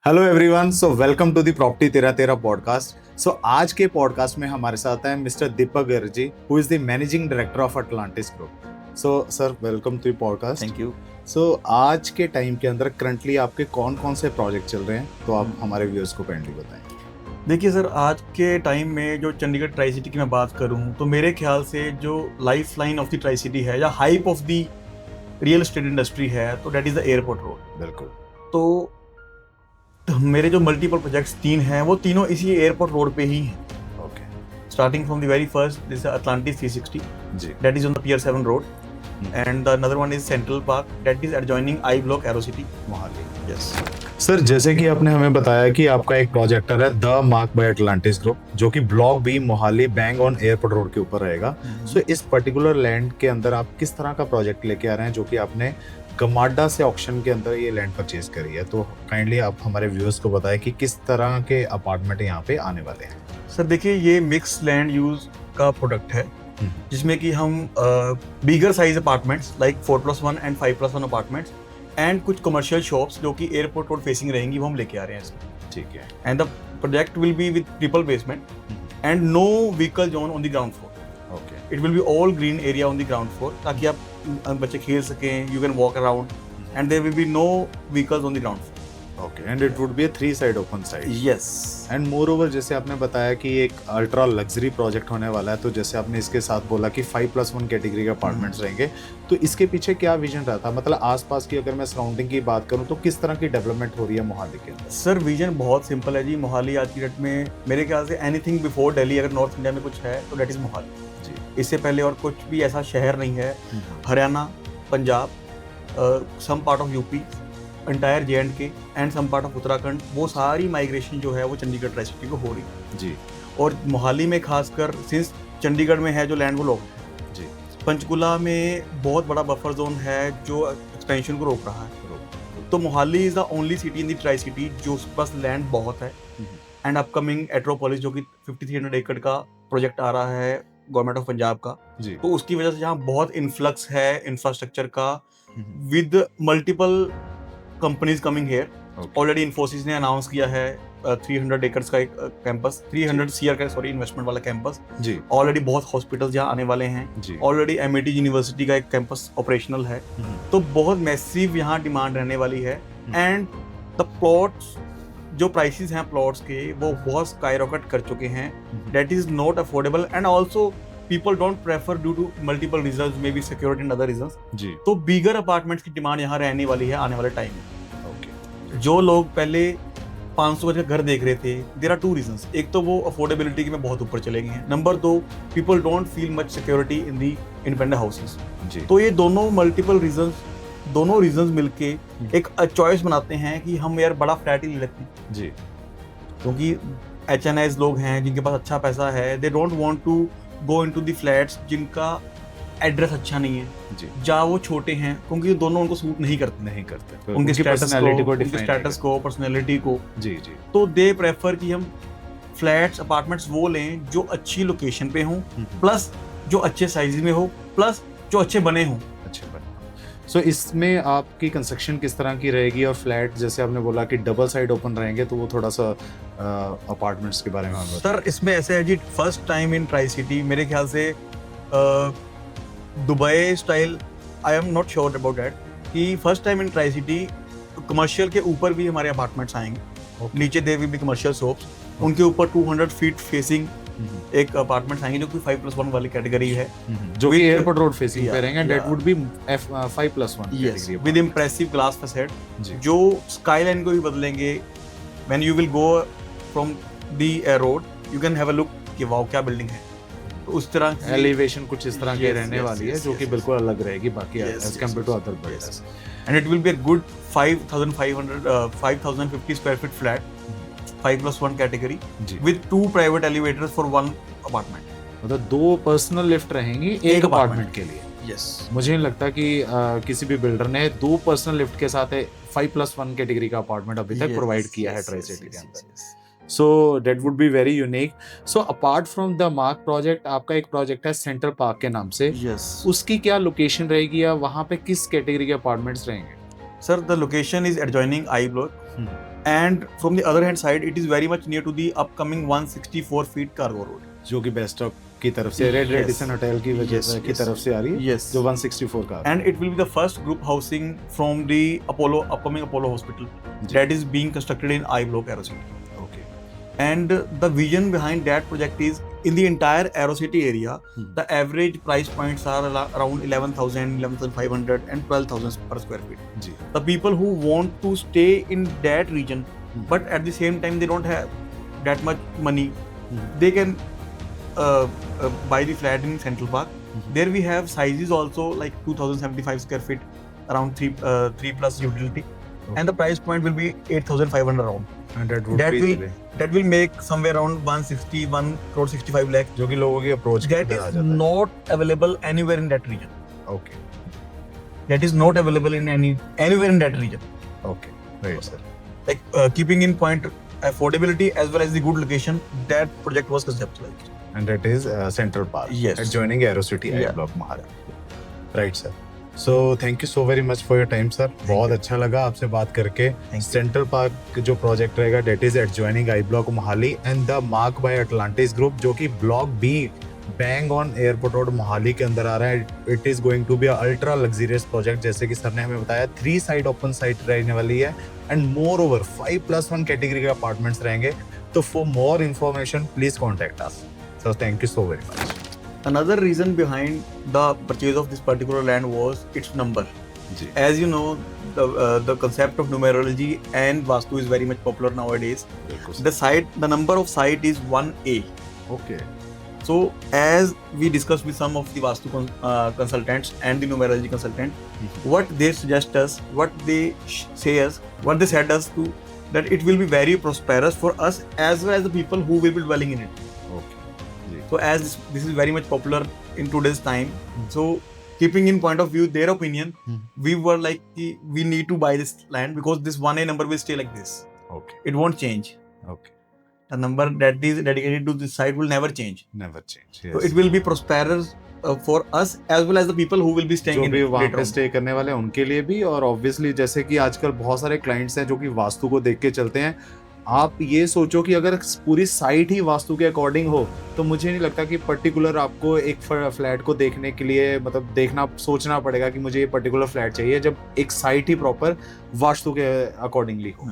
Hello everyone, so welcome to the property तेरा तेरा podcast. सो आज के पॉडकास्ट में हमारे साथ हैं mister Deepak Garg ji, who is the managing director of Atlantis group. So sir, welcome to the podcast. Thank you. So आज के टाइम के अंदर करंटली आपके कौन कौन से प्रोजेक्ट चल रहे हैं, तो आप हमारे व्यूअर्स को काइंडली बताएं। देखिए सर, आज के टाइम में जो चंडीगढ़ ट्राई सिटी की मैं बात करूं तो मेरे ख्याल से जो life line of the tri city है या hype of the real estate industry है तो that is the airport road. बिल्कुल। तो मेरे जो मल्टीपल प्रोजेक्ट्स 3 हैं वो तीनों इसी एयरपोर्ट रोड पे ही हैं। Okay starting from the very first this Atlantis 360 जी। That is on the PR 7 road and another one is Central Park that is adjoining I block Aerocity Mohali. Yes sir, जैसे कि आपने हमें बताया कि आपका एक प्रोजेक्टर है the mark by Atlantis group, जो कि block B Mohali bang on airport road के ऊपर रहेगा। सो इस पर्टिकुलर लैंड के अंदर आप किस तरह का प्रोजेक्ट लेके आ रहे हैं, जो कि आपने गमाडा से ऑक्शन के अंदर ये लैंड परचेज करी है? तो काइंडली आप हमारे व्यूअर्स को बताएं कि किस तरह के अपार्टमेंट यहाँ पे आने वाले हैं। सर देखिए, ये मिक्स लैंड यूज का प्रोडक्ट है जिसमें कि हम bigger size apartments like 4+1 and 5+1 apartments and कुछ कमर्शियल शॉप्स जो कि एयरपोर्ट रोड फेसिंग रहेंगी वो हम लेके आ रहे हैं इसमें। ठीक है। And the project will be with triple basement and no vehicle zone on the ground floor. Okay. It will be all green area on the ground floor ताकि आप बच्चे खेल सकें, you can walk around and there will be no vehicles on the ground floor. Okay, and it would be a 3 side open side. Yes. And moreover, जैसे आपने बताया कि एक अल्ट्रा लग्जरी प्रोजेक्ट होने वाला है, तो जैसे आपने इसके साथ बोला कि 5+1 कैटेगरी के अपार्टमेंट्स रहेंगे, तो इसके पीछे क्या विजन रहता है? मतलब आसपास की अगर मैं सराउंडिंग की बात करूं तो किस तरह की डेवलपमेंट हो रही है मोहाली के अंदर? सर विजन बहुत सिंपल है जी। मोहाली आज की डेट में मेरे ख्याल से एनीथिंग बिफोर दिल्ली अगर नॉर्थ इंडिया में कुछ है तो डेट इज़ मोहाली जी। इससे पहले और कुछ भी ऐसा शहर नहीं है। Haryana, Punjab, some part of UP, entire J&K and some part of Uttarakhand, वो सारी माइग्रेशन जो है वो चंडीगढ़ ट्राई सिटी को हो रही है जी। और मोहाली में खासकर सिंस चंडीगढ़ में है जो लैंड वो लॉक है जी। पंचकुला में बहुत बड़ा बफर जोन है जो एक्सपेंशन को रोक रहा है। तो Mohali is the only city in the tri city जो उसके पास लैंड बहुत है एंड अपकमिंग एट्रोपोलिस जो कि 5300 एकड़ का प्रोजेक्ट आ रहा है गवर्नमेंट ऑफ पंजाब का जी। तो उसकी वजह से यहाँ बहुत इन्फ्लक्स है इंफ्रास्ट्रक्चर का with multiple companies coming here. Already Infosys ने अनाउंस किया है 300 एकर्स का एक कैंपस, 300 सीआर का इन्वेस्टमेंट वाला कैंपस जी। ऑलरेडी बहुत हॉस्पिटल्स यहाँ आने वाले हैं जी। ऑलरेडी एमआईटी यूनिवर्सिटी का एक कैंपस ऑपरेशनल है तो बहुत मैसिव यहाँ डिमांड रहने वाली है एंड द प्लॉट्स जो प्राइसेस हैं प्लॉट्स के वो बहुत स्काईरॉकेट कर चुके हैं। That is not affordable and also people don't prefer due to multiple reasons, maybe security and other reasons। जी। तो बिगर अपार्टमेंट्स की डिमांड यहाँ रहने वाली है आने वाले टाइम में। ओके। जो लोग पहले 500 का घर देख रहे थे, देयर आर 2 रीजंस। एक तो वो अफोर्डेबिलिटी के में बहुत ऊपर चले गए हैं, number 2 people don't feel much security in the independent houses. जी। तो ये दोनों मल्टीपल रीजंस, दोनों रीजंस मिलके एक चॉइस बनाते हैं कि हम यार बड़ा फ्लैट ही ले लेते हैं जी। क्योंकि HNIs लोग हैं जिनके पास अच्छा पैसा है, they don't want to go into the flats जिनका एड्रेस अच्छा नहीं है जी। जहाँ वो छोटे हैं क्योंकि दोनों उनको सूट नहीं करते उनकी पर्सनालिटी को स्टेटस को पर्सनालिटी को। जी। जी। तो दे प्रेफर कि हम फ्लैट्स अपार्टमेंट्स वो लें जो अच्छी लोकेशन पे हों, प्लस जो अच्छे साइज में हो, प्लस जो अच्छे बने हों। अच्छे बने। सो इसमें आपकी कंस्ट्रक्शन किस तरह की रहेगी? और फ्लैट जैसे आपने बोला कि डबल साइड ओपन रहेंगे, तो वो थोड़ा सा अपार्टमेंट्स के बारे में हमें सर इसमें ऐसे है जी, first time in tricity मेरे ख्याल से Dubai style, I am not sure about that, कि first time in tricity commercial के ऊपर भी हमारे अपार्टमेंट्स आएंगे। नीचे there will be commercial shops, उनके ऊपर 200 फीट फेसिंग एक अपार्टमेंट्स आएंगे जो कि 5+1 वाली कैटेगरी है जो कि एयरपोर्ट रोड फेसिंग पे रहेंगे। That yeah. Would be 5+1 category with impressive glass facade जो स्काईलाइन को भी बदलेंगे। When you will go from the road you can have a look कि वाओ क्या बिल्डिंग है। तो उस तरह एलिवेशन कुछ इस तरह की रहने वाली है जो कि बिल्कुल अलग रहेगी बाकी as compare to other builders. And it will be a good 5050 square feet flat 5+1 category with 2 private elevators for 1 apartment. मतलब 2 पर्सनल लिफ्ट रहेंगी एक अपार्टमेंट के लिए। यस। मुझे नहीं लगता कि किसी भी बिल्डर ने 2 पर्सनल लिफ्ट के साथ 5+1 कैटेगरी का अपार्टमेंट अभी तक प्रोवाइड किया है ट्राई सिटी के अंदर। So that would be very unique. So apart from the mark project, आपका एक प्रोजेक्ट है सेंट्रल पार्क के नाम से। उसकी क्या लोकेशन रहेगी या वहाँ पे किस कैटेगरी के अपार्टमेंट्स रहेंगे? Sir the location is adjoining I block and from the other hand side, it is very much near to the upcoming 164 feet cargo road. जो कि बेस्टॉक की तरफ से रेड Yes. रेडिसन होटल की वजह Yes, से की yes. तरफ से आ रही है Yes. जो 164 का And it will be the first group housing from the upcoming Apollo Hospital जी. that is being constructed in I Block AeroCity. Okay And the vision behind that project is in the entire AeroCity area, the average price points are around 11,000, 11,500 and 12,000 per square feet. जी The people who want to stay in that region, but at the same time they don't have that much money, they can buy the flat in Central Park. There we have sizes also like 2,075 square feet, around 3 plus utility, and the price point will be 8,500 around. And that That will make somewhere around 161 crore 65 lakh. जो कि लोगों की approach That is not available anywhere in that region. Okay That is not available in anywhere in that region. Okay right sir Like keeping in point affordability as well as the good location, that project was conceptualized. and that is Central Park Yes. adjoining AeroCity I Yeah. Block Mahara. Right sir. So thank you so very much for your time sir. बहुत अच्छा लगा आपसे बात करके. you. Central park जो project रहेगा that is adjoining I Block Mohali and the Mark by Atlantis Group जो कि block B bang on airport road Mohali के अंदर आ रहा है. It is going to be ultra luxurious project जैसे कि सर ने हमें बताया 3 साइड ओपन साइट रहने वाली है एंड मोर ओवर 5+1 कैटेगरी के अपार्टमेंट्स रहेंगे. तो for more information please contact us. So thank you so very much. Another reason behind the purchase of this particular land was its number. जी As you know, the concept of numerology and Vastu is very much popular nowadays. बिल्कुल. The number of site is 1A. Okay So as we discussed with some of the Vastu consultants and the numerology consultant, what they suggest us, what they say us, what they said us to, that it will be very prosperous for us as well as the people who will be dwelling in it. Okay जी So as this is very much popular in today's time, so keeping in point of view their opinion, we were like, we need to buy this land because this 1A number will stay like this. Okay It won't change. Okay The number that is dedicated to this site will never change. Never change. So it will be prosperous for us as well as the people who will be staying जो in भी वहाँ later पे on. Stay करने वाले हैं उनके लिए भी. और ऑब्वियसली जैसे कि आजकल बहुत सारे क्लाइंट्स हैं जो कि वास्तु को देख के चलते हैं. आप ये सोचो कि अगर पूरी साइट ही वास्तु के अकॉर्डिंग हो तो मुझे नहीं लगता कि पर्टिकुलर आपको एक फ्लैट को देखने के लिए मतलब देखना सोचना पड़ेगा कि मुझे ये पर्टिकुलर फ्लैट चाहिए जब एक साइट ही प्रॉपर वास्तु के अकॉर्डिंगली हो.